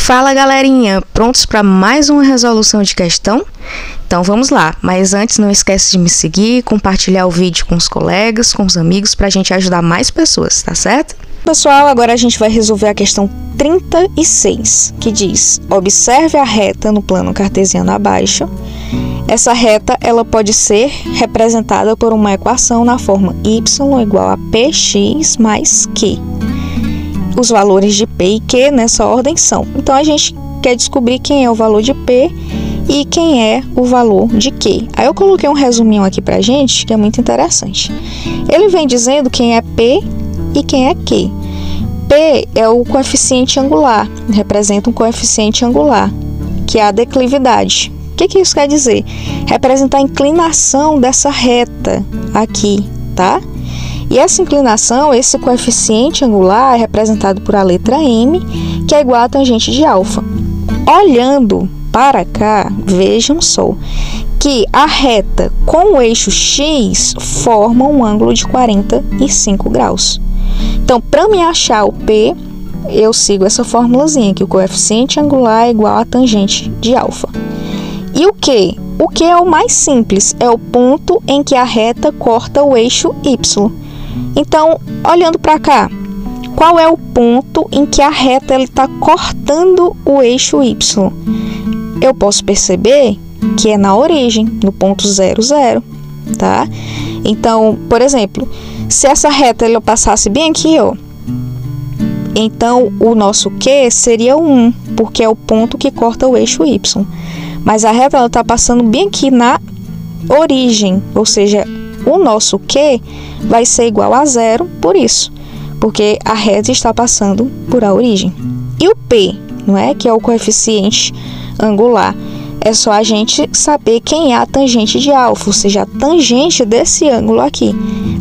Fala galerinha, prontos para mais uma resolução de questão? Então vamos lá, mas antes não esquece de me seguir, compartilhar o vídeo com os colegas, com os amigos, para a gente ajudar mais pessoas, tá certo? Pessoal, agora a gente vai resolver a questão 36, que diz: observe a reta no plano cartesiano abaixo. Essa reta ela pode ser representada por uma equação na forma y igual a px mais q. Os valores de P e Q nessa ordem são. Então, a gente quer descobrir quem é o valor de P e quem é o valor de Q. Aí eu coloquei um resuminho aqui pra gente, que é muito interessante. Ele vem dizendo quem é P e quem é Q. P é o coeficiente angular, representa um coeficiente angular, que é a declividade. O que isso quer dizer? Representa a inclinação dessa reta aqui, tá? E essa inclinação, esse coeficiente angular é representado por a letra M, que é igual a tangente de alfa. Olhando para cá, vejam só que a reta com o eixo X forma um ângulo de 45 graus. Então, para me achar o P, eu sigo essa formulazinha, que o coeficiente angular é igual a tangente de alfa. E o Q? O Q é o mais simples, é o ponto em que a reta corta o eixo Y. Então, olhando para cá, qual é o ponto em que a reta está cortando o eixo Y? Eu posso perceber que é na origem, no ponto 0, 0, tá? Então, por exemplo, se essa reta ela passasse bem aqui, ó, então o nosso Q seria 1, porque é o ponto que corta o eixo Y. Mas a reta está passando bem aqui na origem, ou seja, o nosso Q vai ser igual a 0 por isso, porque a reta está passando por a origem. E o P, não é? Que é o coeficiente angular. É só a gente saber quem é a tangente de alfa, ou seja, a tangente desse ângulo aqui.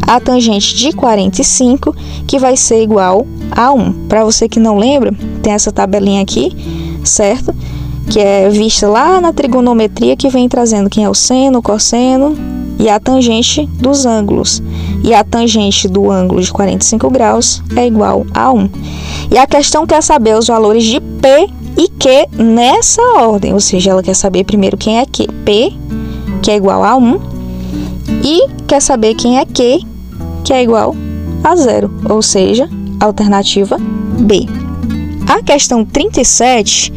A tangente de 45, que vai ser igual a 1. Para você que não lembra, tem essa tabelinha aqui, certo? Que é vista lá na trigonometria, que vem trazendo quem é o seno, o cosseno e a tangente dos ângulos. E a tangente do ângulo de 45 graus é igual a 1. E a questão quer saber os valores de P e Q nessa ordem, ou seja, ela quer saber primeiro quem é Q, P, que é igual a 1, e quer saber quem é Q, que é igual a 0, ou seja, alternativa B. A questão 37,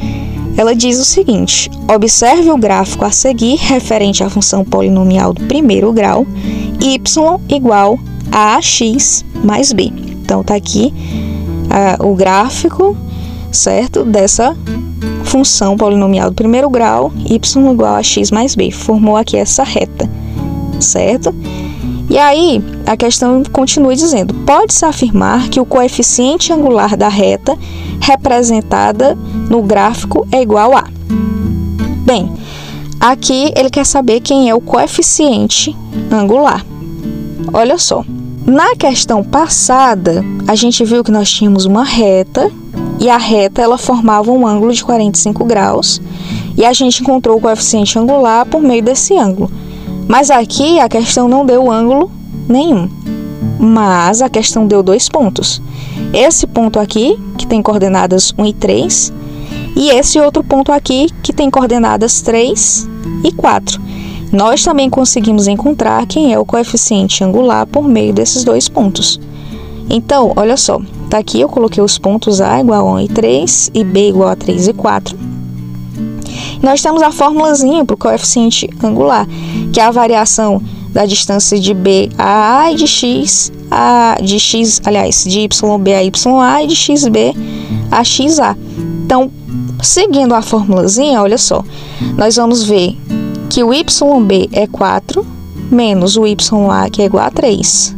ela diz o seguinte: observe o gráfico a seguir referente à função polinomial do primeiro grau, y igual a x mais b. Então, tá aqui o gráfico, certo, dessa função polinomial do primeiro grau, y igual a x mais b. Formou aqui essa reta, certo? E aí, a questão continua dizendo: pode-se afirmar que o coeficiente angular da reta representada no gráfico é igual a... Bem, aqui ele quer saber quem é o coeficiente angular. Olha só, na questão passada, a gente viu que nós tínhamos uma reta, e a reta ela formava um ângulo de 45 graus, e a gente encontrou o coeficiente angular por meio desse ângulo. Mas aqui a questão não deu ângulo nenhum, mas a questão deu 2 pontos. Esse ponto aqui, que tem coordenadas 1 e 3, e esse outro ponto aqui, que tem coordenadas 3 e 4. Nós também conseguimos encontrar quem é o coeficiente angular por meio desses 2 pontos. Então, olha só, tá aqui eu coloquei os pontos A igual a 1 e 3 e B igual a 3 e 4. Nós temos a formulazinha para o coeficiente angular, que é a variação da distância de B a A e de X a de X, aliás, de YB a YA e de XB a XA. Então, seguindo a formulazinha, olha só, nós vamos ver que o YB é 4 menos o YA, que é igual a 3.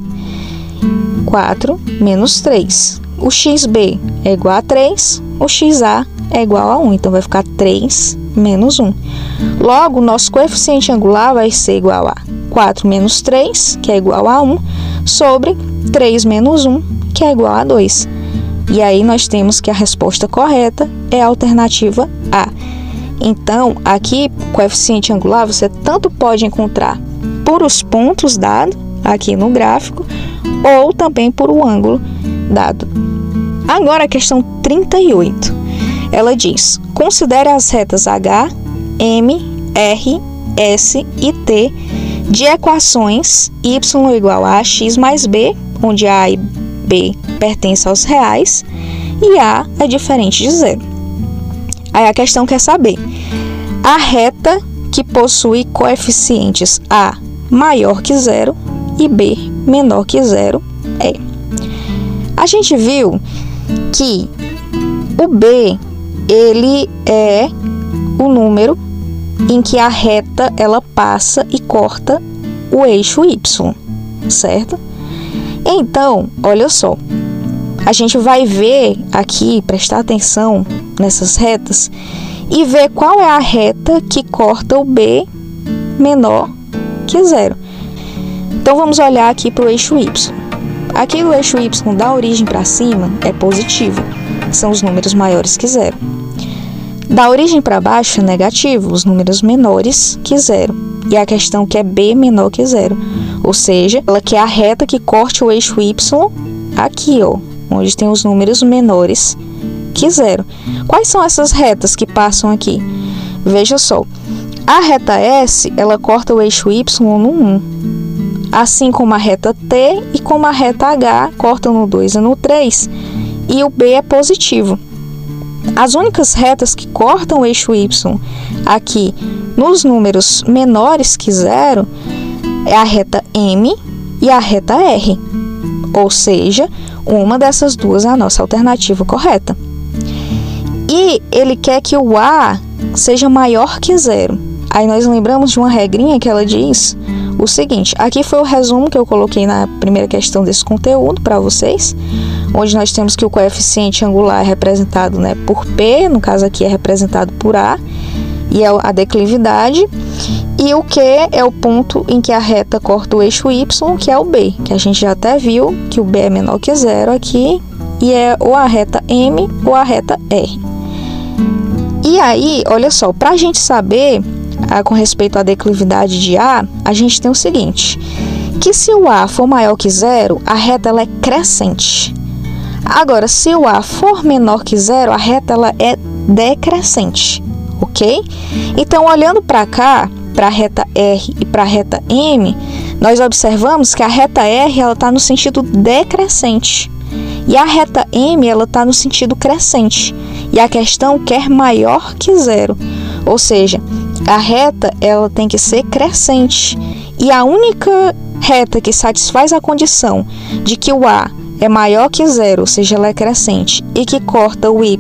4 menos 3. O XB é igual a 3, o XA é igual a 1, então vai ficar 3 menos 1. Logo, o nosso coeficiente angular vai ser igual a 4 menos 3, que é igual a 1, sobre 3 menos 1, que é igual a 2. E aí nós temos que a resposta correta é a alternativa A. Então, aqui, coeficiente angular, você tanto pode encontrar por os pontos dados aqui no gráfico, ou também por o ângulo dado. Agora, a questão 38. ela diz: considere as retas H, M, R, S e T de equações y igual a x mais b, onde a e b pertencem aos reais e a é diferente de zero. Aí a questão quer saber a reta que possui coeficientes a maior que zero e b menor que zero é. A gente viu que o b, ele é o número em que a reta ela passa e corta o eixo y, certo? Então, olha só, a gente vai ver aqui, prestar atenção nessas retas e ver qual é a reta que corta o b menor que zero. Então, vamos olhar aqui para o eixo y. Aqui o eixo y da origem para cima é positivo, são os números maiores que zero. Da origem para baixo é negativo, os números menores que zero. E a questão que é b menor que zero. Ou seja, ela quer a reta que corte o eixo y aqui, ó, onde tem os números menores que zero. Quais são essas retas que passam aqui? Veja só, a reta S, ela corta o eixo y no 1, assim como a reta T e como a reta H cortam no 2 e no 3, e o B é positivo. As únicas retas que cortam o eixo y aqui nos números menores que zero é a reta M e a reta R, ou seja, uma dessas duas é a nossa alternativa correta. E ele quer que o A seja maior que zero. Aí nós lembramos de uma regrinha que ela diz o seguinte: aqui foi o resumo que eu coloquei na primeira questão desse conteúdo para vocês, onde nós temos que o coeficiente angular é representado, né, por P, no caso aqui é representado por A, e é a declividade, e o Q é o ponto em que a reta corta o eixo Y, que é o B, que a gente já até viu que o B é menor que zero aqui, e é ou a reta M ou a reta R. E aí, olha só, para a gente saber com respeito à declividade de A, a gente tem o seguinte, que se o A for maior que zero, a reta ela é crescente. Agora, se o A for menor que zero, a reta ela é decrescente, ok? Então, olhando para cá, para a reta R e para a reta M, nós observamos que a reta R ela está no sentido decrescente e a reta M ela está no sentido crescente. E a questão quer maior que zero, ou seja, a reta ela tem que ser crescente. E a única reta que satisfaz a condição de que o A é maior que zero, ou seja, ela é crescente, e que corta o Y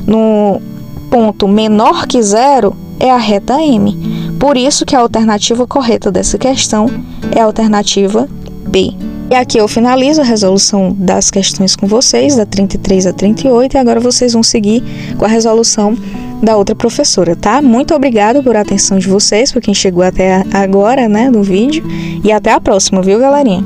no ponto menor que zero, é a reta M. Por isso que a alternativa correta dessa questão é a alternativa B. E aqui eu finalizo a resolução das questões com vocês, da 33 a 38, e agora vocês vão seguir com a resolução da outra professora, tá? Muito obrigada por a atenção de vocês, por quem chegou até agora, né, no vídeo, e até a próxima, viu, galerinha?